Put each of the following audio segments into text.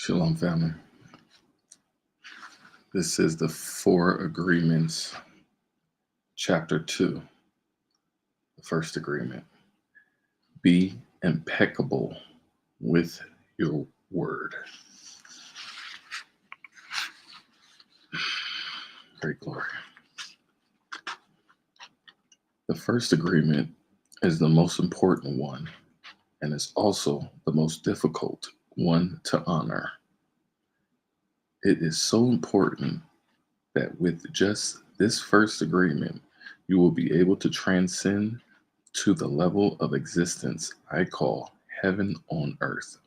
Shalom, family. This is the Four Agreements, Chapter 2, the first agreement. Be impeccable with your word. Great glory. The first agreement is the most important one, and is also the most difficult one to honor. It is so important that with just this first agreement, you will be able to transcend to the level of existence I call heaven on earth.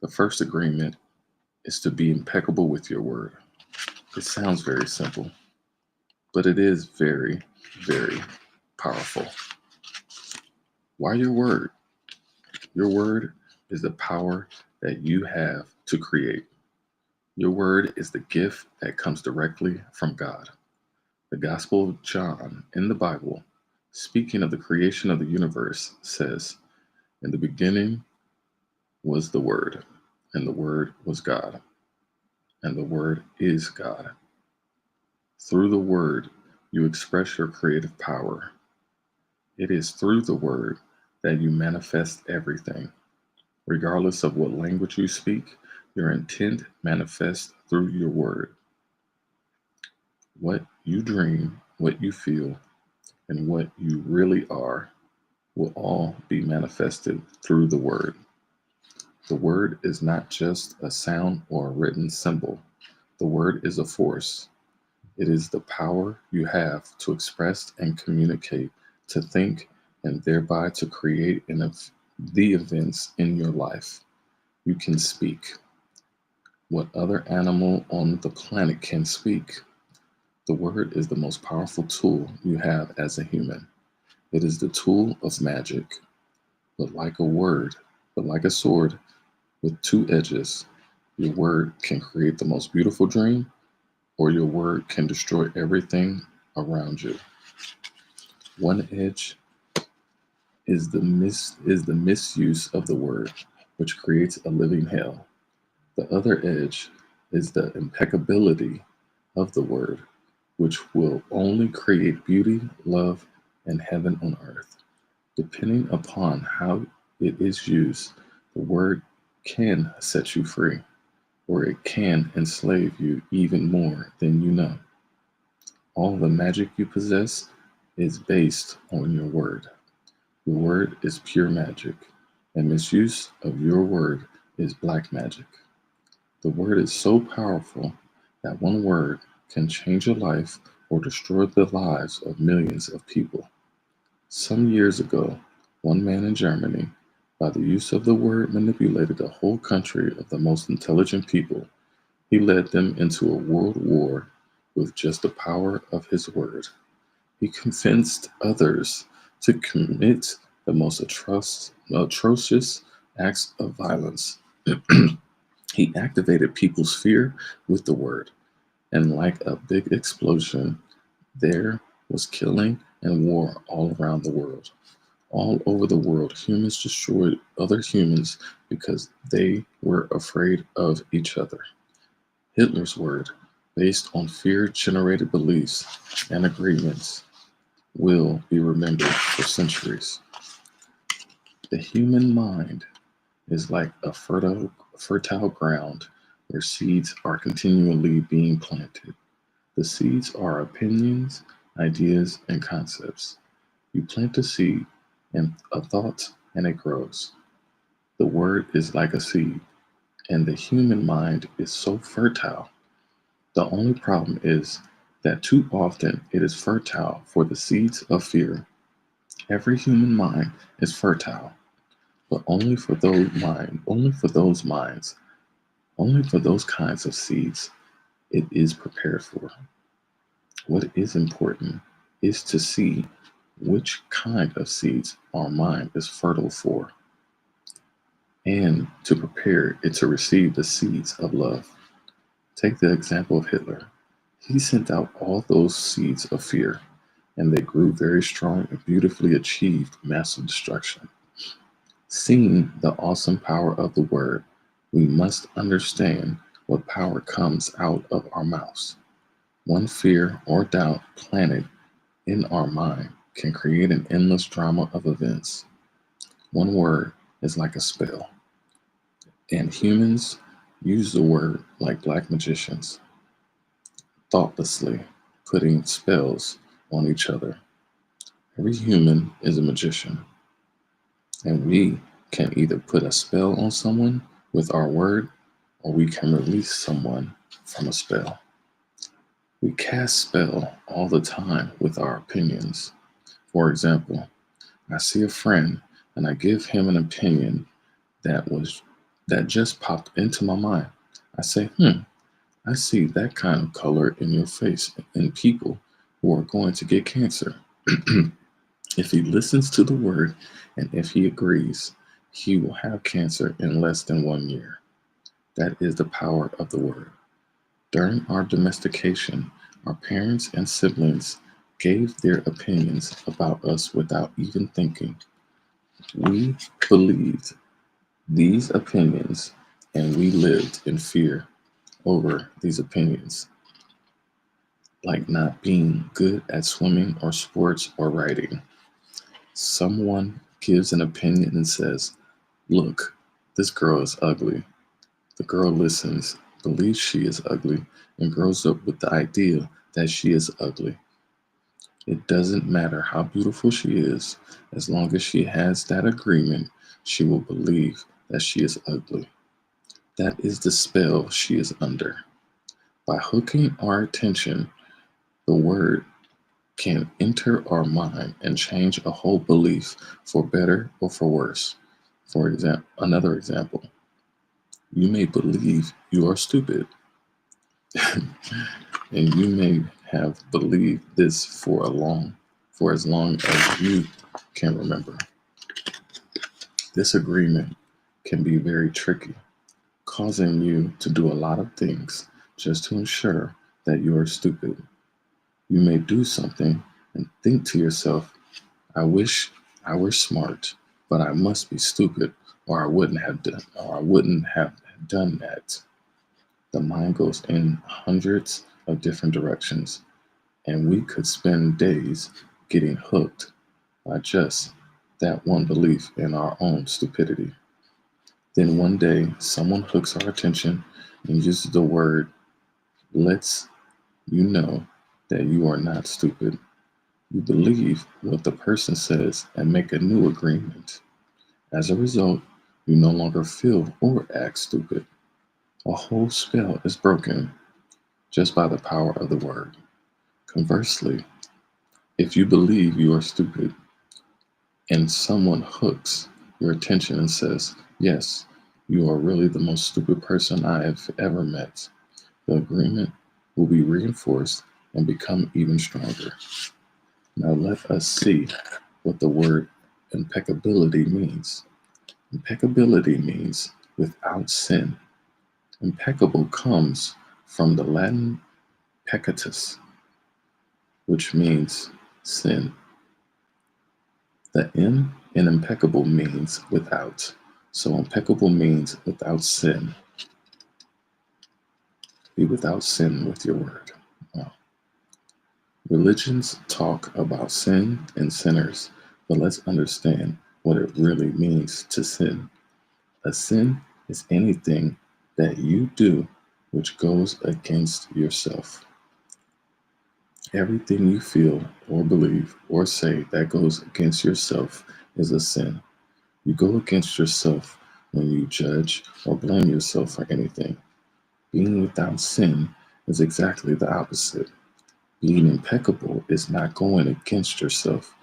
The first agreement is to be impeccable with your word. It sounds very simple, but it is very, very powerful. Why your word? Your word is the power that you have to create. Your word is the gift that comes directly from God. The Gospel of John in the Bible, speaking of the creation of the universe, says, "In the beginning was the Word, and the Word was God, and the Word is God." Through the Word, you express your creative power. It is through the Word that you manifest everything. Regardless of what language you speak, your intent manifests through your word. What you dream, what you feel, and what you really are will all be manifested through the word. The word is not just a sound or a written symbol. The word is a force. It is the power you have to express and communicate, to think, and thereby to create the events in your life. You can speak. What other animal on the planet can speak? The word is the most powerful tool you have as a human. It is the tool of magic, but like a sword with two edges, your word can create the most beautiful dream, or your word can destroy everything around you. One edge is the misuse of the word, which creates a living hell. The other edge is the impeccability of the word, which will only create beauty, love, and heaven on earth. Depending upon how it is used, the word can set you free, or it can enslave you even more than you know. All the magic you possess is based on your word. Your word is pure magic, and misuse of your word is black magic. The word is so powerful that one word can change a life or destroy the lives of millions of people. Some years ago, one man in Germany, by the use of the word, manipulated a whole country of the most intelligent people. He led them into a world war with just the power of his word. He convinced others to commit the most atrocious acts of violence. He activated people's fear with the word, and like a big explosion, there was killing and war all around the world. All over the world, humans destroyed other humans because they were afraid of each other. Hitler's word, based on fear-generated beliefs and agreements, will be remembered for centuries. The human mind is like a fertile ground where seeds are continually being planted. The seeds are opinions, ideas, and concepts. You plant a seed and a thought, and it grows. The word is like a seed, and the human mind is so fertile. The only problem is that too often it is fertile for the seeds of fear. Every human mind is fertile, but only for those minds, only for those kinds of seeds it is prepared for. What is important is to see which kind of seeds our mind is fertile for, and to prepare it to receive the seeds of love. Take the example of Hitler. He sent out all those seeds of fear, and they grew very strong and beautifully achieved massive destruction. Seeing the awesome power of the word, We must understand what power comes out of our mouths. One fear or doubt planted in our mind can create an endless drama of events. One word is like a spell, and humans use the word like black magicians, thoughtlessly putting spells on each other. Every human is a magician, and we can either put a spell on someone with our word, or we can release someone from a spell. We cast spell all the time with our opinions. For example, I see a friend and I give him an opinion that just popped into my mind. I say, I see that kind of color in your face in people who are going to get cancer. If he listens to the word and if he agrees, he will have cancer in less than 1 year. That is the power of the word. During our domestication, our parents and siblings gave their opinions about us without even thinking. We believed these opinions and we lived in fear over these opinions, like not being good at swimming or sports or writing. Someone gives an opinion and says, "Look, this girl is ugly." The girl listens, believes she is ugly, and grows up with the idea that she is ugly. It doesn't matter how beautiful she is, as long as she has that agreement, she will believe that she is ugly. That is the spell she is under. By hooking our attention, the word can enter our mind and change a whole belief for better or for worse. For example, another example, you may believe you are stupid, and you may have believed this for as long as you can remember. This agreement can be very tricky, causing you to do a lot of things just to ensure that you are stupid. You may do something and think to yourself, I wish I were smart, but I must be stupid or I wouldn't have done that. The mind goes in hundreds of different directions, and we could spend days getting hooked by just that one belief in our own stupidity. Then one day, someone hooks our attention and uses the word, lets you know that you are not stupid. You believe what the person says and make a new agreement. As a result, you no longer feel or act stupid. A whole spell is broken just by the power of the word. Conversely, if you believe you are stupid and someone hooks your attention and says, yes, you are really the most stupid person I have ever met, the agreement will be reinforced and become even stronger. Now let us see what the word impeccability means. Impeccability means without sin. Impeccable comes from the Latin peccatus, which means sin. The M in impeccable means without. So impeccable means without sin. Be without sin with your word. Wow. Religions talk about sin and sinners, but let's understand what it really means to sin. A sin is anything that you do which goes against yourself. Everything you feel or believe or say that goes against yourself is a sin. You go against yourself when you judge or blame yourself for anything. Being without sin is exactly the opposite. Being impeccable is not going against yourself.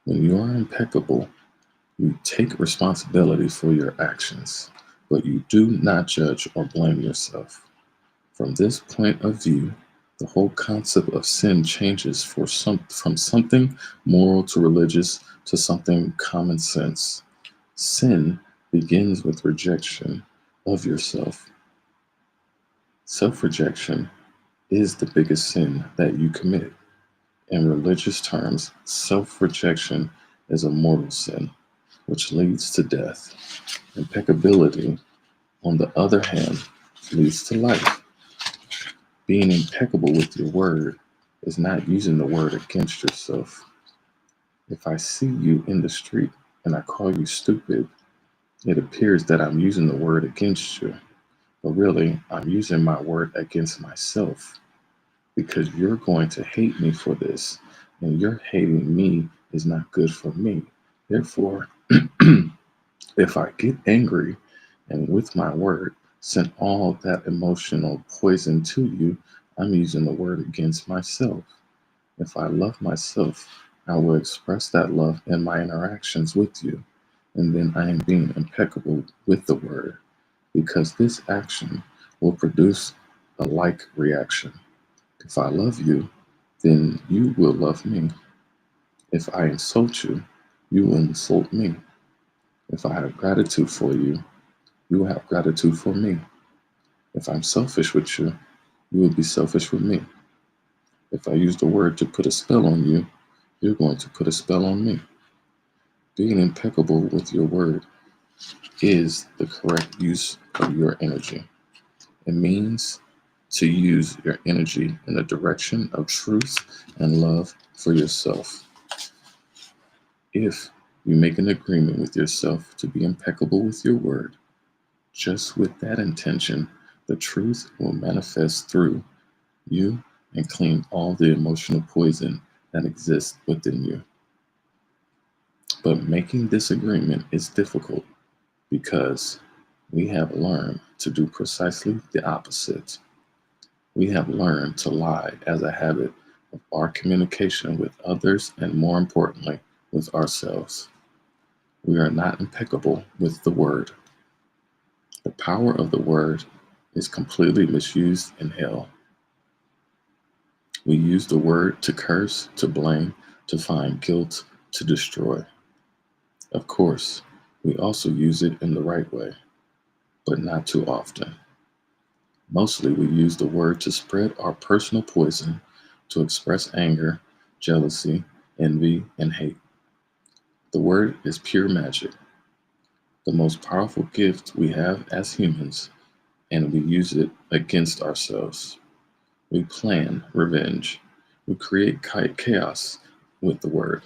When you are impeccable, you take responsibility for your actions, but you do not judge or blame yourself. From this point of view, the whole concept of sin changes from something moral to religious to something common sense. Sin begins with rejection of yourself. Self-rejection is the biggest sin that you commit. In religious terms, self-rejection is a mortal sin, which leads to death. Impeccability on the other hand, leads to life. Being impeccable with your word is not using the word against yourself. If I see you in the street and I call you stupid, it appears that I'm using the word against you, but really I'm using my word against myself because you're going to hate me for this, and your hating me is not good for me. Therefore, if I get angry and with my word send all that emotional poison to you, I'm using the word against myself. If I love myself, I will express that love in my interactions with you. And then I am being impeccable with the word because this action will produce a like reaction. If I love you, then you will love me. If I insult you, you will insult me. If I have gratitude for you, you will have gratitude for me. If I'm selfish with you, you will be selfish with me. If I use the word to put a spell on you, you're going to put a spell on me. Being impeccable with your word is the correct use of your energy. It means to use your energy in the direction of truth and love for yourself. If you make an agreement with yourself to be impeccable with your word, just with that intention, the truth will manifest through you and clean all the emotional poison that exists within you. But making this agreement is difficult because we have learned to do precisely the opposite. We have learned to lie as a habit of our communication with others and, more importantly, with ourselves. We are not impeccable with the word. The power of the word is completely misused in hell. We use the word to curse, to blame, to find guilt, to destroy. Of course, we also use it in the right way, but not too often. Mostly, we use the word to spread our personal poison, to express anger, jealousy, envy, and hate. The word is pure magic, the most powerful gift we have as humans, and we use it against ourselves. We plan revenge. We create chaos with the word.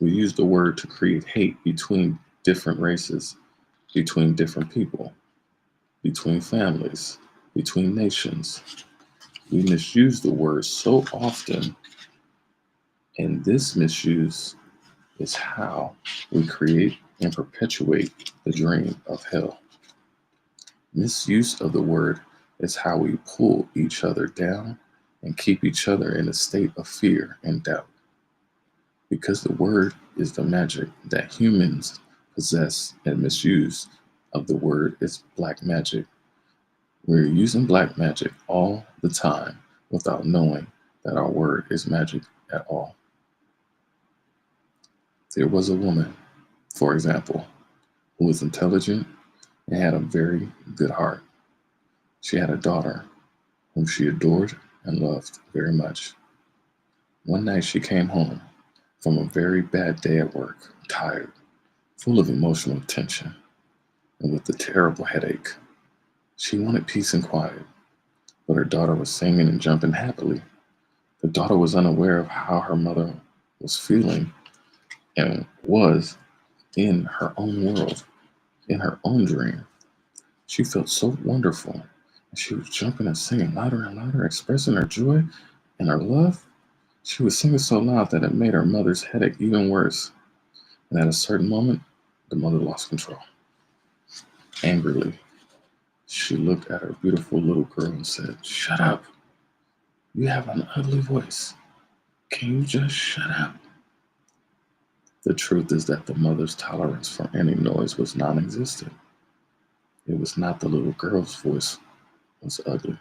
We use the word to create hate between different races, between different people, between families, between nations. We misuse the word so often, and this misuse is how we create and perpetuate the dream of hell. Misuse of the word is how we pull each other down and keep each other in a state of fear and doubt. Because the word is the magic that humans possess, and misuse of the word is black magic. We're using black magic all the time without knowing that our word is magic at all. There was a woman, for example, who was intelligent and had a very good heart. She had a daughter whom she adored and loved very much. One night she came home from a very bad day at work, tired, full of emotional tension, and with a terrible headache. She wanted peace and quiet, but her daughter was singing and jumping happily. The daughter was unaware of how her mother was feeling and was in her own world, in her own dream. She felt so wonderful, and she was jumping and singing louder and louder, expressing her joy and her love. She was singing so loud that it made her mother's headache even worse. And at a certain moment, the mother lost control. Angrily, she looked at her beautiful little girl and said, "Shut up. You have an ugly voice. Can you just shut up?" The truth is that the mother's tolerance for any noise was non-existent. It was not the little girl's voice was ugly.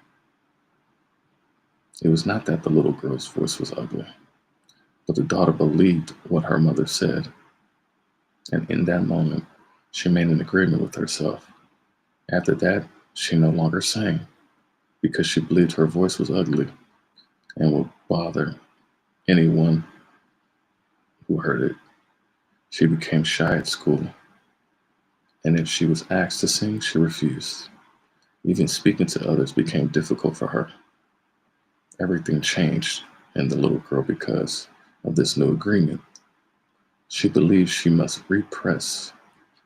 It was not that the little girl's voice was ugly, but the daughter believed what her mother said. And in that moment, she made an agreement with herself. After that, she no longer sang because she believed her voice was ugly and would bother anyone who heard it. She became shy at school, and if she was asked to sing, she refused. Even speaking to others became difficult for her. Everything changed in the little girl because of this new agreement. She believed she must repress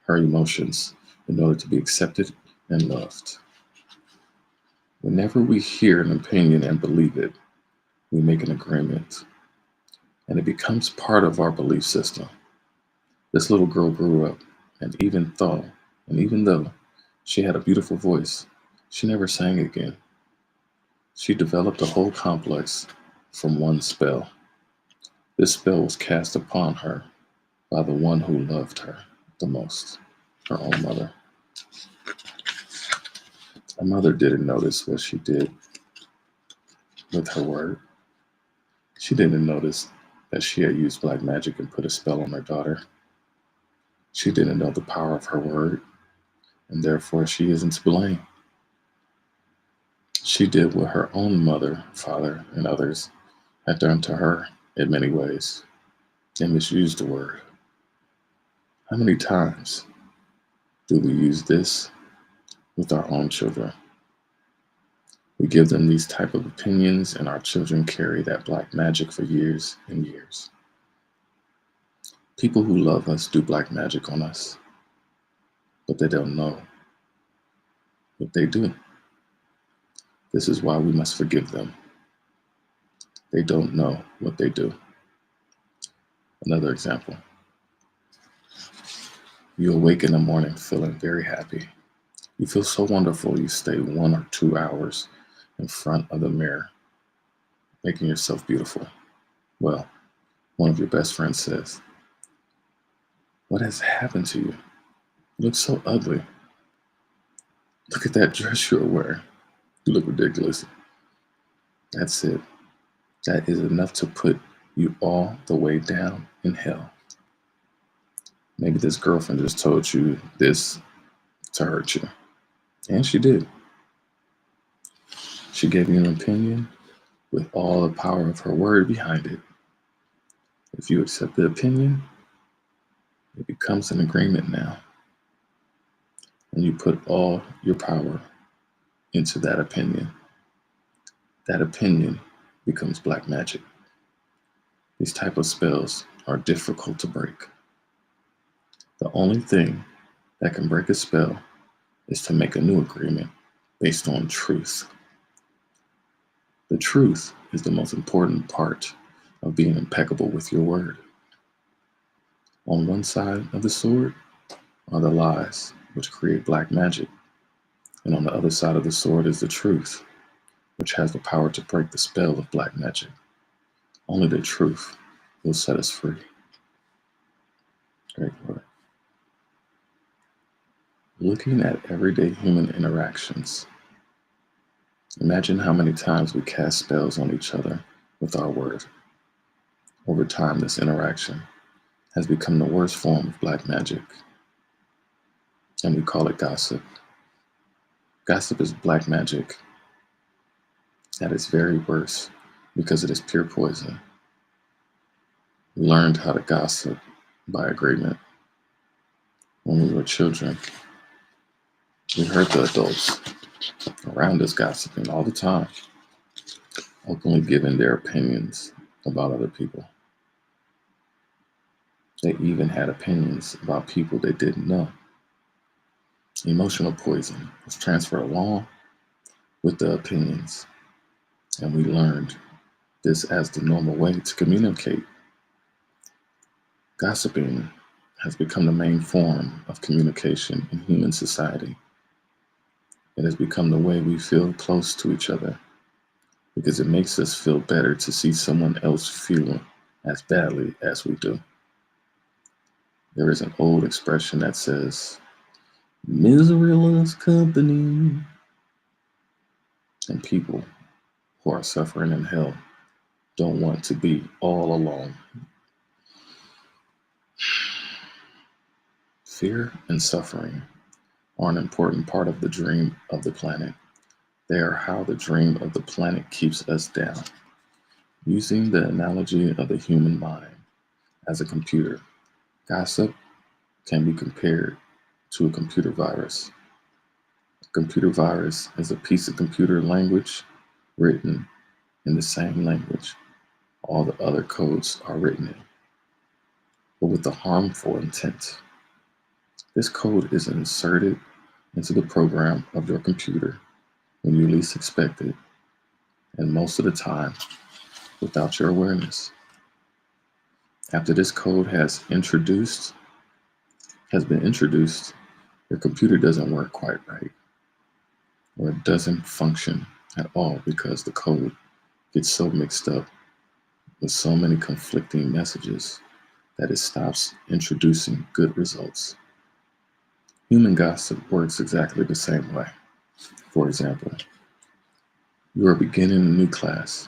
her emotions in order to be accepted and loved. Whenever we hear an opinion and believe it, we make an agreement, and it becomes part of our belief system. This little girl grew up, and even though she had a beautiful voice, she never sang again. She developed a whole complex from one spell. This spell was cast upon her by the one who loved her the most, her own mother. Her mother didn't notice what she did with her word. She didn't notice that she had used black magic and put a spell on her daughter. She didn't know the power of her word, and therefore she isn't to blame. She did what her own mother, father, and others had done to her in many ways. They misused the word. How many times do we use this with our own children? We give them these type of opinions, and our children carry that black magic for years and years. People who love us do black magic on us, but they don't know what they do. This is why we must forgive them. They don't know what they do. Another example. You awake in the morning feeling very happy. You feel so wonderful you stay 1 or 2 hours in front of the mirror, making yourself beautiful. Well, one of your best friends says, "What has happened to you? You look so ugly. Look at that dress you're wearing. You look ridiculous." That's it. That is enough to put you all the way down in hell. Maybe this girlfriend just told you this to hurt you. And she did. She gave you an opinion with all the power of her word behind it. If you accept the opinion, it becomes an agreement now. And you put all your power into that opinion. That opinion becomes black magic. These type of spells are difficult to break. The only thing that can break a spell is to make a new agreement based on truth. The truth is the most important part of being impeccable with your word. On one side of the sword are the lies, which create black magic. And on the other side of the sword is the truth, which has the power to break the spell of black magic. Only the truth will set us free. Great word. Looking at everyday human interactions, imagine how many times we cast spells on each other with our word. Over time, this interaction has become the worst form of black magic, and we call it gossip. Gossip is black magic at its very worst because it is pure poison. We learned how to gossip by agreement. When we were children, we heard the adults around us gossiping all the time, openly giving their opinions about other people. They even had opinions about people they didn't know. Emotional poison was transferred along with the opinions, and we learned this as the normal way to communicate. Gossiping has become the main form of communication in human society. It has become the way we feel close to each other because it makes us feel better to see someone else feel as badly as we do. There is an old expression that says, "Misery loves company." And people who are suffering in hell don't want to be all alone. Fear and suffering are an important part of the dream of the planet. They are how the dream of the planet keeps us down. Using the analogy of the human mind as a computer, gossip can be compared to a computer virus. Computer virus is a piece of computer language written in the same language all the other codes are written in, but with a harmful intent. This code is inserted into the program of your computer when you least expect it, and most of the time without your awareness. After this code has been introduced, your computer doesn't work quite right, or it doesn't function at all because the code gets so mixed up with so many conflicting messages that it stops introducing good results. Human gossip works exactly the same way. For example, you are beginning a new class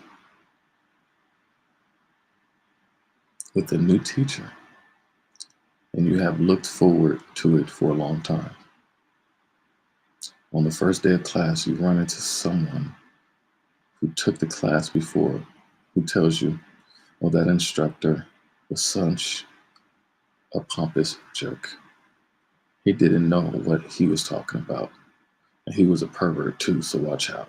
with a new teacher, and you have looked forward to it for a long time. On the first day of class, you run into someone who took the class before, who tells you, well, that instructor was such a pompous jerk. He didn't know what he was talking about, and he was a pervert too, so watch out.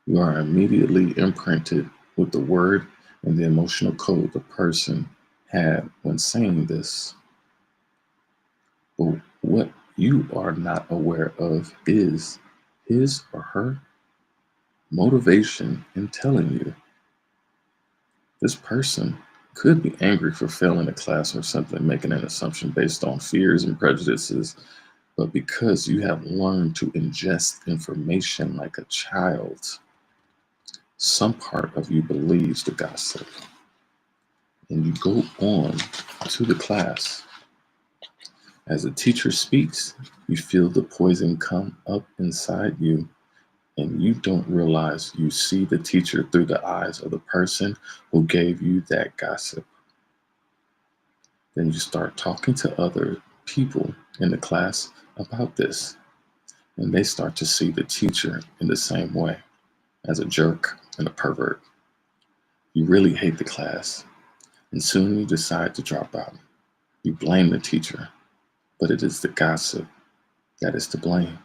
You are immediately imprinted with the word and the emotional code the person had when saying this. But what you are not aware of is his or her motivation in telling you. This person could be angry for failing a class or simply making an assumption based on fears and prejudices, but because you have learned to ingest information like a child, some part of you believes the gossip. And you go on to the class. As the teacher speaks, you feel the poison come up inside you, and you don't realize you see the teacher through the eyes of the person who gave you that gossip. Then you start talking to other people in the class about this, and they start to see the teacher in the same way, as a jerk and a pervert. You really hate the class, and soon you decide to drop out. You blame the teacher, but it is the gossip that is to blame.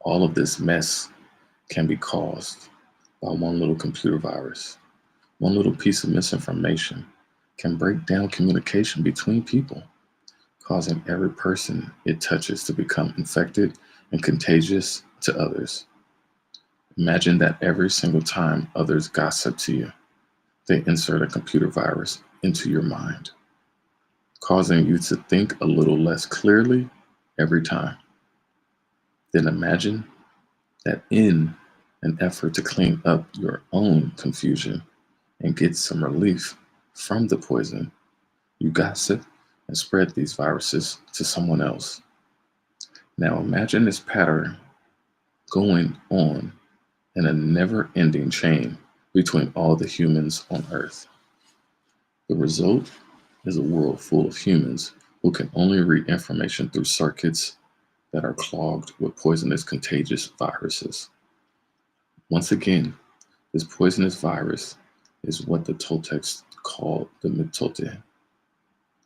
All of this mess can be caused by one little computer virus. One little piece of misinformation can break down communication between people, causing every person it touches to become infected and contagious to others. Imagine that every single time others gossip to you, they insert a computer virus into your mind, causing you to think a little less clearly every time. Then imagine that in an effort to clean up your own confusion and get some relief from the poison, you gossip and spread these viruses to someone else. Now imagine this pattern going on in a never-ending chain between all the humans on Earth. The result is a world full of humans who can only read information through circuits that are clogged with poisonous contagious viruses. Once again, this poisonous virus is what the Toltecs called the mitote,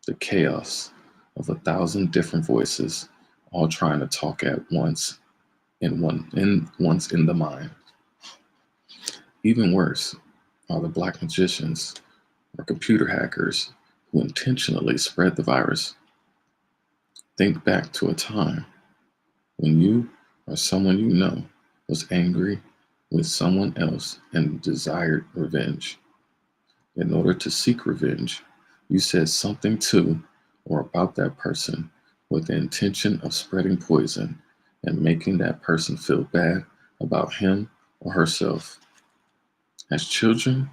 the chaos of 1,000 different voices, all trying to talk at once once in the mind. Even worse are the black magicians or computer hackers who intentionally spread the virus. Think back to a time when you or someone you know was angry with someone else and desired revenge. In order to seek revenge, you said something to or about that person with the intention of spreading poison and making that person feel bad about him or herself. As children,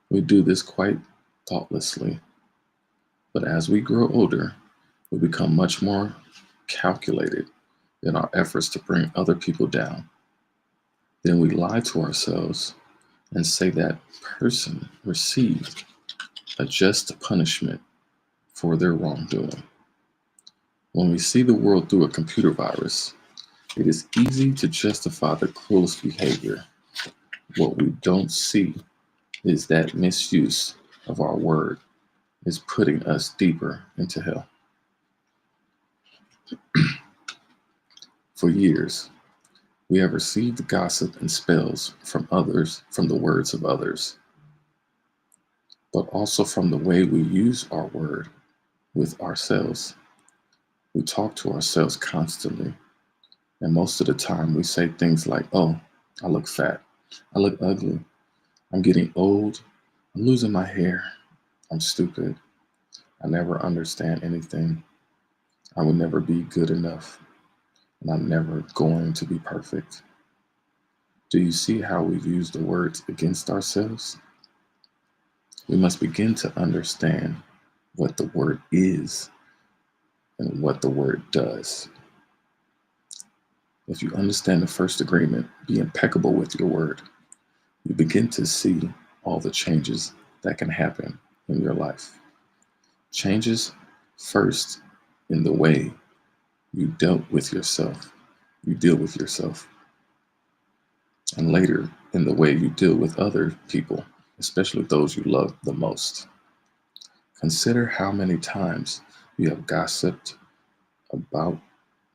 we do this quite thoughtlessly, but as we grow older, we become much more calculated in our efforts to bring other people down. Then we lie to ourselves and say that person received a just punishment for their wrongdoing. When we see the world through a computer virus, it is easy to justify the cruelest behavior. What we don't see is that misuse of our word is putting us deeper into hell. For years, we have received gossip and spells from others, from the words of others, but also from the way we use our word with ourselves. We talk to ourselves constantly, and most of the time we say things like, "Oh, I look fat. I look ugly. I'm getting old. I'm losing my hair. I'm stupid. I never understand anything. I will never be good enough. And I'm never going to be perfect." Do you see how we've used the words against ourselves? We must begin to understand what the word is and what the word does. If you understand the first agreement, be impeccable with your word, you begin to see all the changes that can happen in your life. Changes first in the way you dealt with yourself, you deal with yourself, and later in the way you deal with other people, especially those you love the most. Consider how many times you have gossiped about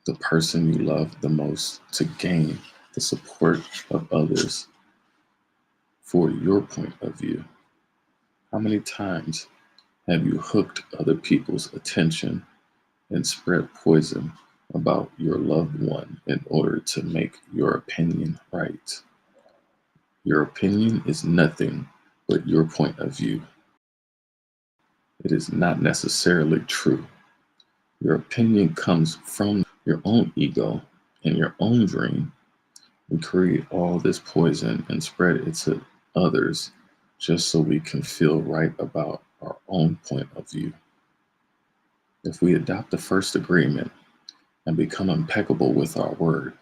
the person you love the most to gain the support of others for your point of view. How many times have you hooked other people's attention and spread poison about your loved one in order to make your opinion right? Your opinion is nothing but your point of view. It is not necessarily true. Your opinion comes from your own ego and your own dream. We create all this poison and spread it to others just so we can feel right about our own point of view. If we adopt the first agreement and become impeccable with our word,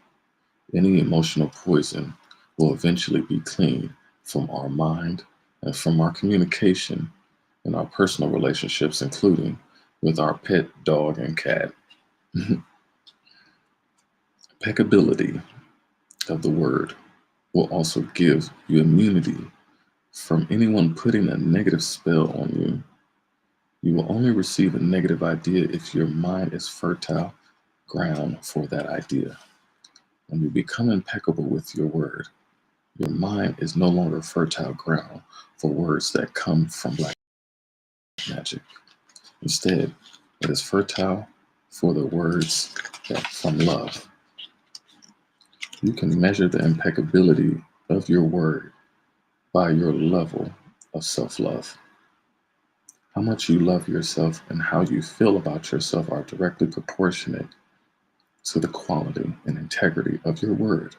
any emotional poison will eventually be cleaned from our mind and from our communication and our personal relationships, including with our pet dog and cat. Impeccability of the word will also give you immunity from anyone putting a negative spell on you. You will only receive a negative idea if your mind is fertile ground for that idea. When you become impeccable with your word, your mind is no longer fertile ground for words that come from black magic. Instead, it is fertile for the words that from love. You can measure the impeccability of your word by your level of self-love. How much you love yourself and how you feel about yourself are directly proportionate to the quality and integrity of your word.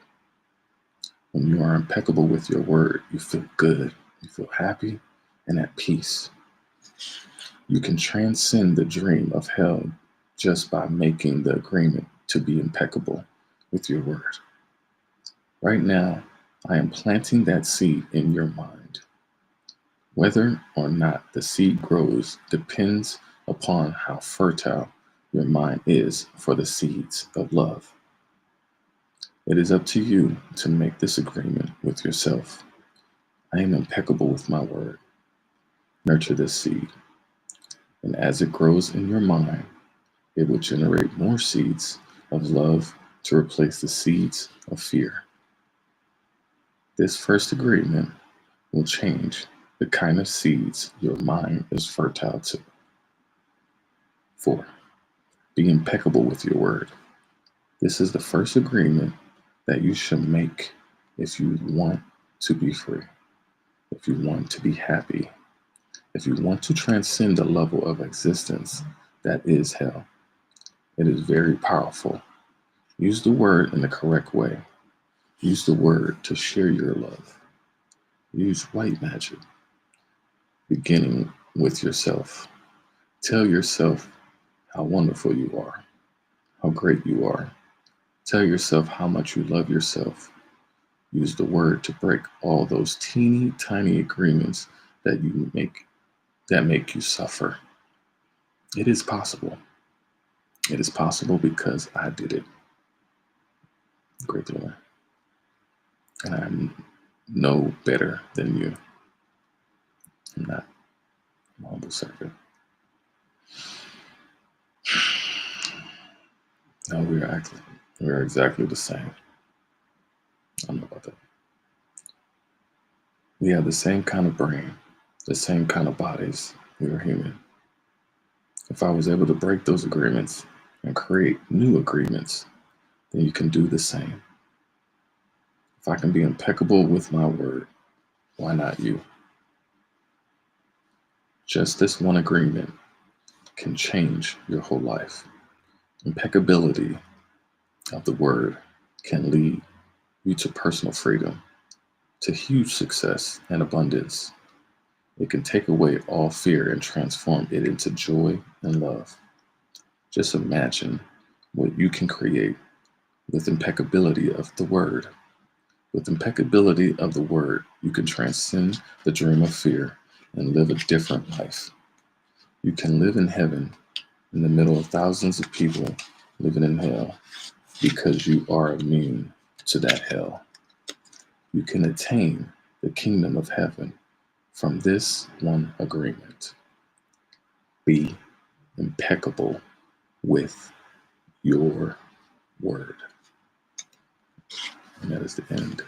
When you are impeccable with your word, you feel good, you feel happy, and at peace. You can transcend the dream of hell just by making the agreement to be impeccable with your word. Right now, I am planting that seed in your mind. Whether or not the seed grows depends upon how fertile your mind is for the seeds of love. It is up to you to make this agreement with yourself. I am impeccable with my word. Nurture this seed, and as it grows in your mind, it will generate more seeds of love to replace the seeds of fear. This first agreement will change the kind of seeds your mind is fertile to. 4. Be impeccable with your word. This is the first agreement that you should make if you want to be free, if you want to be happy, if you want to transcend the level of existence that is hell. It is very powerful. Use the word in the correct way. Use the word to share your love. Use white magic, beginning with yourself. Tell yourself how wonderful you are, how great you are. Tell yourself how much you love yourself. Use the word to break all those teeny tiny agreements that make you suffer. It is possible. It is possible because I did it. Great Lord. And I'm no better than you. I'm not. I'm a humble servant. Now we are We're exactly the same. I don't know about that. We have the same kind of brain, the same kind of bodies. We are human. If I was able to break those agreements and create new agreements, then you can do the same. If I can be impeccable with my word, why not you? Just this one agreement can change your whole life. Impeccability of the word can lead you to personal freedom, to huge success and abundance. It can take away all fear and transform it into joy and love. Just imagine what you can create with impeccability of the word. With impeccability of the word, you can transcend the dream of fear and live a different life. You can live in heaven in the middle of thousands of people living in hell because you are immune to that hell. You can attain the kingdom of heaven from this one agreement. Be impeccable with your word. And that is the end.